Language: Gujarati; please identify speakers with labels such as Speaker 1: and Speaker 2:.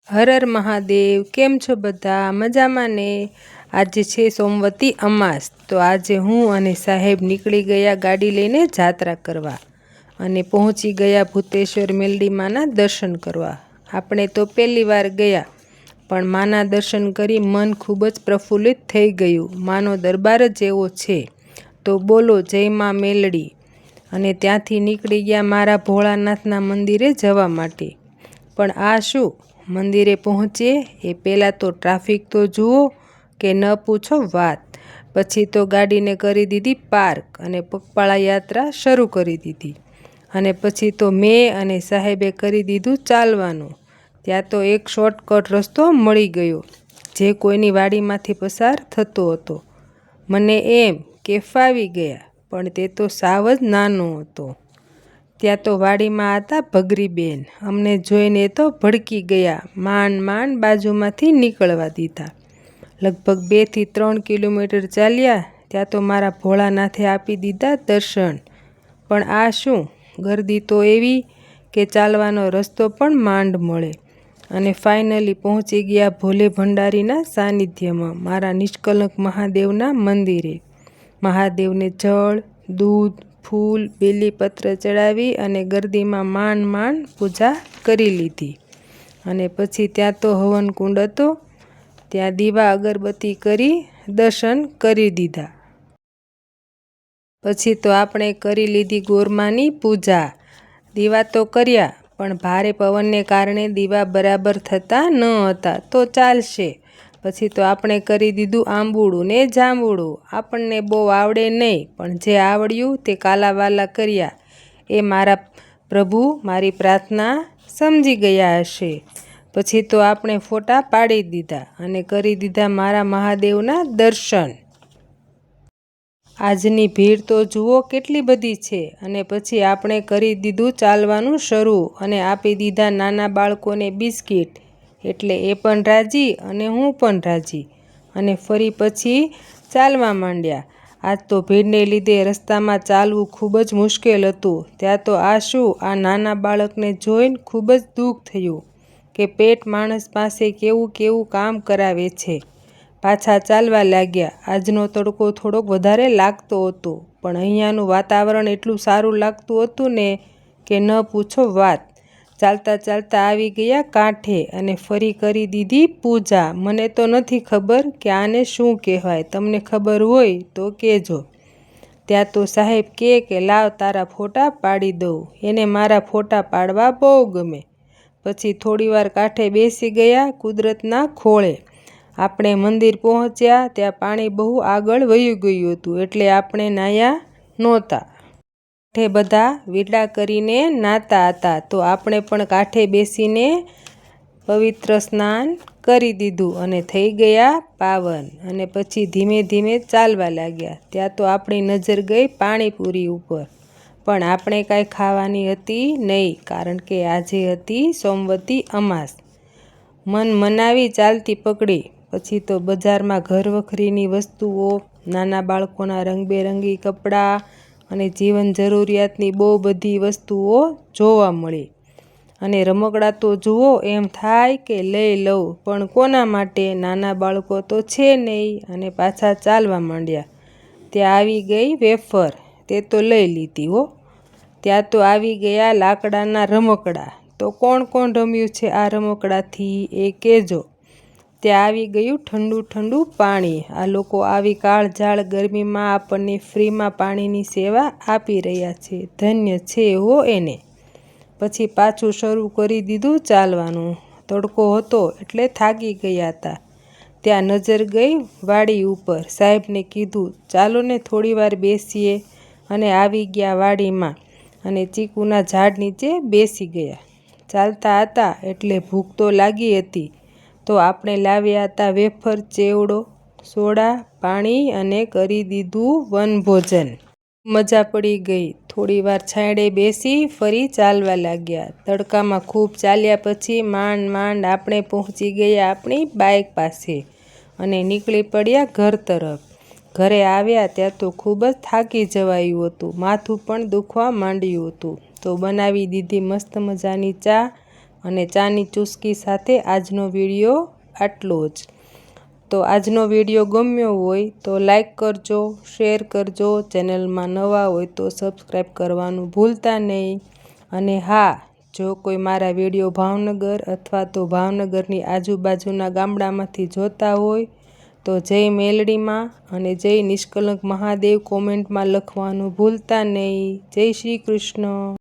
Speaker 1: હર હર મહાદેવ। કેમ છો બધા? મજામાં ને? આજે છે સોમવતી અમાસ, તો આજે હું અને સાહેબ નીકળી ગયા ગાડી લઈને જાત્રા કરવા અને પહોંચી ગયા ભૂતેશ્વર મેલડી માના દર્શન કરવા। આપણે તો પહેલી વાર ગયા, પણ માના દર્શન કરી મન ખૂબ જ પ્રફુલ્લિત થઈ ગયું। માનો દરબાર જ એવો છે, તો બોલો જય મા મેલડી। અને ત્યાંથી નીકળી ગયા મારા ભોળાનાથના મંદિરે જવા માટે। પણ આ શું, મંદિરે પહોંચે એ પહેલાં તો ટ્રાફિક તો જુઓ કે ન પૂછો વાત। પછી તો ગાડીને કરી દીધી પાર્ક અને પગપાળા યાત્રા શરૂ કરી દીધી। અને પછી તો મેં અને સાહેબે કરી દીધું ચાલવાનું। ત્યાં તો એક શોર્ટકટ રસ્તો મળી ગયો, જે કોઈની વાડીમાંથી પસાર થતો હતો। મને એમ કે ફાવી ગયા, પણ તે તો સાવ જ નાનો હતો। ત્યાં તો વાડીમાં હતા ભગરીબેન। અમને જોઈને તો ભડકી ગયા, માંડ બાજુમાંથી નીકળવા દીધા। લગભગ 2 થી 3 કિલોમીટર ચાલ્યા, ત્યાં તો મારા ભોળાનાથે આપી દીધા દર્શન। પણ આ શું, ગરદી તો એવી કે ચાલવાનો રસ્તો પણ માંડ મળે। અને ફાઇનલી પહોંચી ગયા ભોલે ભંડારીના સાનિધ્યમાં, મારા નિષ્કલંક મહાદેવના મંદિરે। મહાદેવને જળ, દૂધ, ફૂલ, બેલીપત્ર ચડાવી અને ગરદીમાં માંડ પૂજા કરી લીધી। અને પછી ત્યાં તો હવન કુંડ હતો, ત્યાં દીવા અગરબત્તી કરી દર્શન કરી દીધા। પછી તો આપણે કરી લીધી ગોરમાની પૂજા। દીવા તો કર્યા, પણ ભારે પવનને કારણે દીવા બરાબર થતા ન હતા, તો ચાલશે। પછી તો આપણે કરી દીધું આંબૂડું ને જાંબુડું। આપણને બહુ આવડે નહીં, પણ જે આવડ્યું તે કાલાવાલા કર્યા। એ મારા પ્રભુ મારી પ્રાર્થના સમજી ગયા હશે। પછી તો આપણે ફોટા પાડી દીધા અને કરી દીધા મારા મહાદેવના દર્શન। આજની ભીડ તો જુઓ કેટલી બધી છે। અને પછી આપણે કરી દીધું ચાલવાનું શરૂ અને આપી દીધા નાના બાળકોને બિસ્કિટ, એટલે એ પણ રાજી અને હું પણ રાજી। અને ફરી પછી ચાલવા માંડ્યા। આજ તો ભીડને લીધે રસ્તામાં ચાલવું ખૂબ જ મુશ્કેલ હતું। ત્યાં તો આ શું, આ નાના બાળકને જોઈને ખૂબ જ દુઃખ થયું કે પેટ માણસ પાસે કેવું કામ કરાવે છે। પાછા ચાલવા લાગ્યા। આજનો તડકો થોડોક વધારે લાગતો હતો, પણ અહીંયાનું વાતાવરણ એટલું સારું લાગતું હતું ને કે ન પૂછો વાત। ચાલતા આવી ગયા કાંઠે અને ફરી કરી દીધી પૂજા। મને તો નથી ખબર કે આને શું કહેવાય, તમને ખબર હોય તો કહેજો। ત્યાં તો સાહેબ કે લાવ તારા ફોટા પાડી દઉં, એને મારા ફોટા પાડવા બહુ ગમે। પછી થોડીવાર કાંઠે બેસી ગયા કુદરતના ખોળે। આપણે મંદિર પહોંચ્યા ત્યાં પાણી બહુ આગળ વયું ગયું હતું, એટલે આપણે નાહ્યા નહોતા। કાંઠે બધા વીડા કરીને નાહતા હતા, તો આપણે પણ કાંઠે બેસીને પવિત્ર સ્નાન કરી દીધું અને થઈ ગયા પાવન। અને પછી ધીમે ધીમે ચાલવા લાગ્યા। ત્યાં તો આપણી નજર ગઈ પાણીપુરી ઉપર, પણ આપણે કાંઈ ખાવાની હતી નહીં, કારણ કે આજે હતી સોમવતી અમાસ। મન મનાવી ચાલતી પકડી। પછી તો બજારમાં ઘરવખરીની વસ્તુઓ, નાના બાળકોના રંગબેરંગી કપડાં અને જીવન જરૂરિયાતની બહુ બધી વસ્તુઓ જોવા મળી। અને રમકડાં તો જુઓ એમ થાય કે લઈ લઉં, પણ કોના માટે, નાના બાળકો તો છે નહીં। અને પાછા ચાલવા માંડ્યા। ત્યાં આવી ગઈ વેફર, તે તો લઈ લીધી હો। ત્યાં તો આવી ગયા લાકડાના રમકડાં, તો કોણ રમ્યું છે આ રમકડાથી એ કહેજો। ત્યાં આવી ગયું ઠંડુ પાણી। આ લોકો આવી કાળઝાળ ગરમીમાં આપણને ફ્રીમાં પાણીની સેવા આપી રહ્યા છે, ધન્ય છે હો એને। પછી પાછું શરૂ કરી દીધું ચાલવાનું। તડકો હતો એટલે થાકી ગયા હતા। ત્યાં નજર ગઈ વાડી ઉપર। સાહેબને કીધું ચાલો ને થોડી વાર બેસીએ, અને આવી ગયા વાડીમાં અને ચીકુના ઝાડ નીચે બેસી ગયા। ચાલતા હતા એટલે ભૂખ તો લાગી હતી, તો આપણે લાવ્યા હતા વેફર, ચેવડો, સોડા, પાણી અને કરી દીધું વનભોજન। મજા પડી ગઈ। થોડી વાર છાંયડે બેસી ફરી ચાલવા લાગ્યા। તડકામાં ખૂબ ચાલ્યા પછી માંડ આપણે પહોંચી ગયા આપણી બાઇક પાસે અને નીકળી પડ્યા ઘર તરફ। ઘરે આવ્યા ત્યાં તો ખૂબ જ થાકી જવાયું હતું, માથું પણ દુખવા માંડ્યું હતું, તો બનાવી દીધી મસ્ત મજાની ચા અને ચાની ચૂસકી સાથે આજનો વિડીયો આટલો જ. તો આજનો વિડીયો ગમ્યો હોય તો લાઈક કરજો, શેર કરજો, ચેનલમાં નવા હોય તો સબસ્ક્રાઈબ કરવાનું ભૂલતા નહીં. અને હા, જો કોઈ મારા વિડીયો ભાવનગર અથવા તો ભાવનગરની આજુબાજુના ગામડામાંથી જોતા હોય તો જય મેલડીમાં અને જય નિષ્કલંક મહાદેવ કોમેન્ટમાં લખવાનું ભૂલતા નહીં. જય શ્રી કૃષ્ણ.